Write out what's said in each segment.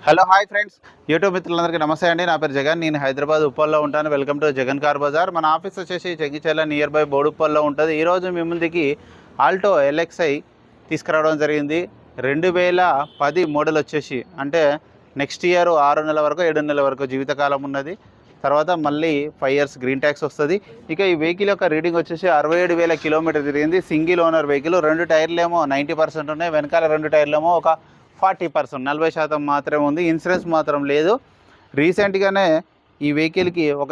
Hello hi friends, YouTube మిత్రులందరికీ నమస్తే అండి. నా పేరు జగన్. నేను హైదరాబాద్ ఉప్పల్లో ఉంటాను. Welcome to Jagan car Bazaar. మన ఆఫీస్ వచ్చేసి జగిత్యాల నియర్ బై బోడుప్పల్లో ఉంటుంది. ఈరోజు మీ ముందుకి ఆల్టో LXi తీసుకురావడం జరిగింది. 2010 మోడల్ వచ్చేసి, అంటే నెక్స్ట్ ఇయర్ 6 నెలల వరకు 7 నెలల వరకు జీవితకాలం ఉన్నది. తర్వాత మళ్ళీ 5 years గ్రీన్ ట్యాక్స్ వస్తుంది. ఇక ఈ వెహికల్ యొక్క రీడింగ్ వచ్చేసి 67,000 కిలోమీటర్ తిరిగింది. Single owner vehicle. 2 టైర్లు ఏమో 90% ఉన్నాయి. వెనకాల 2 టైర్లు ఏమో ఒక 40%, 40% మాత్రమే ఉంది. ఇన్సూరెన్స్ మాత్రం లేదు. రీసెంట్గానే ఈ వెహికల్కి ఒక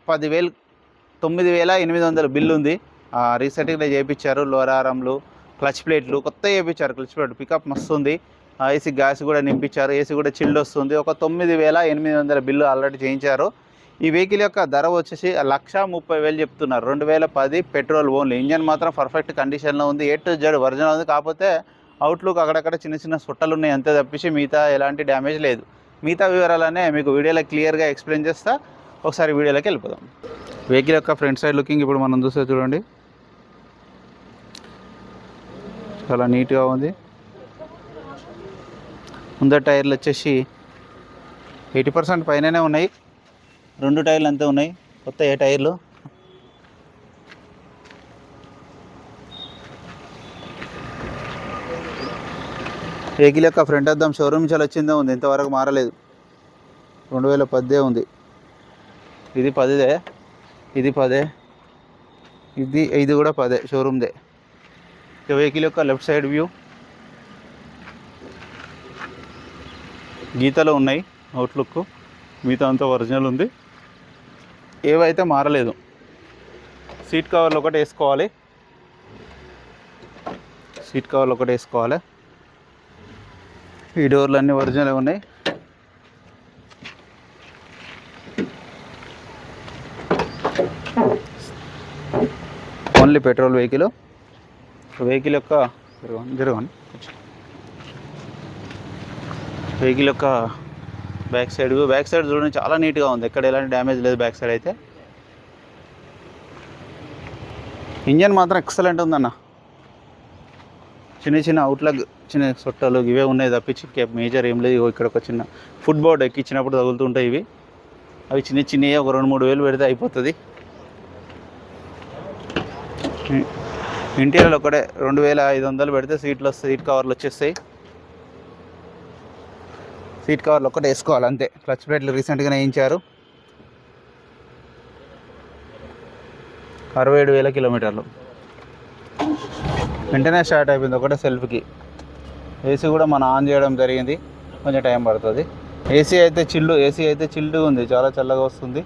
10,000 9,800 బిల్లు ఉంది. రీసెంట్గా చేయించారు. లోరారంలు, క్లచ్ ప్లేట్లు కొత్త చేయించారు. క్లచ్ ప్లేట్ పికప్ మస్తు ఉంది. ఏసీ గ్యాస్ కూడా నింపించారు. ఏసీ కూడా చిల్డ్ వస్తుంది. ఒక 9,800 బిల్లు ఆల్రెడీ చేయించారు. ఈ వెహికల్ యొక్క ధర వచ్చేసి 1,30,000 చెప్తున్నారు. 2010 పెట్రోల్ ఓన్లీ. ఇంజన్ మాత్రం పర్ఫెక్ట్ కండిషన్లో ఉంది. A to Z ఒరిజినల్ ఉంది. కాకపోతే అవుట్లుక్ అక్కడక్కడ చిన్న చిన్న సుట్టలు ఉన్నాయి, అంతే తప్పించి మిగతా ఎలాంటి డ్యామేజ్ లేదు. మిగతా వివరాలనే మీకు వీడియోలో క్లియర్గా ఎక్స్ప్లెయిన్ చేస్తా. ఒకసారి వీడియోలోకి వెళ్ళిపోదాం. వెహికల్ యొక్క ఫ్రంట్ సైడ్ లుకింగ్ ఇప్పుడు మనం చూస్తే చూడండి, చాలా నీట్గా ఉంది. ముందర టైర్లు వచ్చేసి 80% పైననే ఉన్నాయి. 2 టైర్లు అంతే ఉన్నాయి. కొత్త టైర్లు. వెహికల్ యొక్క ఫ్రంట్ అద్దం షోరూమ్ చాలా వచ్చిందే ఉంది, ఇంతవరకు మారలేదు. 2010 ఉంది. ఇది 10దే, ఇది 10, ఇది కూడా 10 షోరూమ్దే. ఇక వెహికల్ యొక్క లెఫ్ట్ సైడ్ వ్యూ గీతలు ఉన్నాయి. అవుట్లుక్ మిగతా అంతా ఒరిజినల్ ఉంది. ఏవైతే మారలేదు. సీట్ కవర్లు ఒకటి వేసుకోవాలి. ఈ డోర్లు అన్నీ ఒరిజినల్ ఉన్నాయి. Only petrol vehicle. వెహికల్ యొక్క బ్యాక్ సైడ్ చూడండి, చాలా నీట్గా ఉంది. ఎక్కడ ఎలాంటి డ్యామేజ్ లేదు. బ్యాక్ సైడ్ అయితే ఇంజన్ మాత్రం ఎక్సలెంట్ ఉందన్న. చిన్న చిన్న అవుట్లగ్, చిన్న సొట్టలు ఇవే ఉన్నాయి తప్పించి మేజర్ ఏం లేదు. ఇక్కడ ఒక చిన్న ఫుట్ బోర్డ్ ఎక్కించినప్పుడు తగులుతుంటాయి ఇవి. అవి చిన్నవి ఒక 2-3 వేలు పెడితే అయిపోతుంది. ఇంటీరియర్ ఒకటే 2,500 పెడితే సీట్ కవర్లు వచ్చేస్తాయి. సీట్ కవర్లు ఒక్కటే వేసుకోవాలి అంతే. క్లచ్ ప్లేట్లు రీసెంట్గానే వేయించారు. 67,000 కిలోమీటర్లు. వెంటనే స్టార్ట్ అయిపోయింది ఒకటే సెల్ఫ్కి. ఏసీ కూడా మనం ఆన్ చేయడం జరిగింది, కొంచెం టైం పడుతుంది. ఏసీ అయితే చిల్డ్ ఉంది, చాలా చల్లగా వస్తుంది.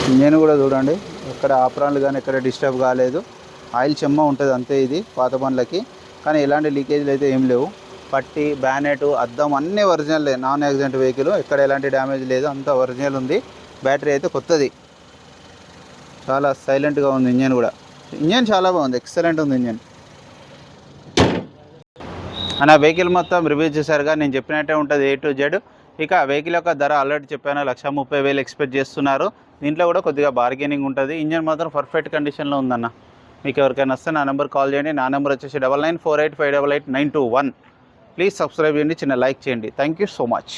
ఇంజన్ కూడా చూడండి, ఎక్కడ ఆపరాన్లు కానీ ఎక్కడ డిస్టర్బ్ కాలేదు. ఆయిల్ చెమ్మ ఉంటుంది అంతే ఇది పాత బండ్లకి, కానీ ఎలాంటి లీకేజ్లు అయితే ఏం లేవు. పట్టి, బ్యానెట్, అద్దం అన్నీ ఒరిజినల్. నాన్ యాక్సిడెంట్ వెహికల్, ఎక్కడ ఎలాంటి డ్యామేజ్ లేదు, అంతా ఒరిజినల్ ఉంది. బ్యాటరీ అయితే కొత్తది. చాలా సైలెంట్గా ఉంది. ఇంజన్ చాలా బాగుంది, ఎక్సలెంట్ ఉంది ఇంజన్. నా వెహికల్ మొత్తం రివ్యూ చేశారుగా, నేను చెప్పినట్టే ఉంటుంది A to Z. ఇక వెహికల్ యొక్క ధర ఆల్రెడీ చెప్పాను, 1,30,000 ఎక్స్పెక్ట్ చేస్తున్నారు. దీంట్లో కూడా కొద్దిగా బార్గెనింగ్ ఉంటుంది. ఇంజన్ మాత్రం పర్ఫెక్ట్ కండిషన్లో ఉందన్న. మీకు ఎవరికైనా వస్తే నా నెంబర్ కాల్ చేయండి. నా నెంబర్ వచ్చేసి 9948588921. ప్లీజ్ సబ్స్క్రైబ్ చేయండి, చిన్న లైక్ చేయండి. Thank you so much.